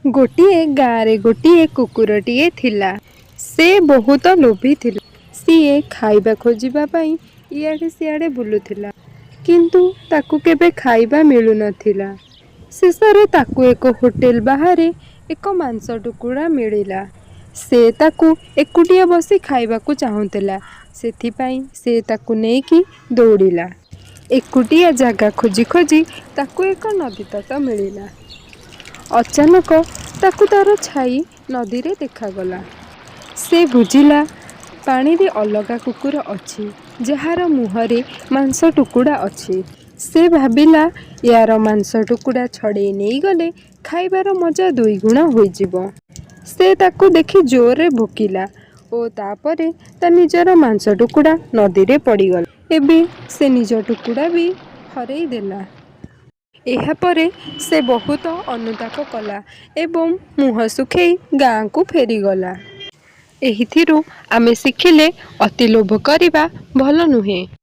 गोटिए गाँरे गोटिए कुकुरटिए थिला। से बहुत लोभी थिला। सीए खाइबा खोजिबा पाई इआड़े सिआड़े बुलुथिला, किंतु ताकू केबे खाइबा मिलु नथिला। शेषरे ताकू एक होटेल बाहरे एक मांस टुकुड़ा मिलिला। से ताकू एकुटिया बसी खाइबाकू चाहुथिला, सेथिपाई से ताकू नेकी दौड़िला। एकुटिया जागा खोजी खोजी ताकू एक नदी तट मिलिला। अचानक ताकू तार छाई नदी रे देखागला। से बुझिला पानी रे अलगा कुकुर अछि जार मुहरे मांस टुकुड़ा अछि। से भाबिला यार मांस टुकुड़ा छड़े नहीं गले खाइबार मजा दुई गुणा होइजिबो। से ताकू देखि जोरे भोकिला ओ तापरे ता निजर मांस टुकुड़ा नदी रे पड़ीगला। एबे से निज टुकुड़ा भी हरई देला। एहापरे से बहुत अनुताप कला एवं मुह सुखेई गाँ को फेरीगला। एहिथिरू आमे शिखिले अति लोभ करिबा भल नुहे।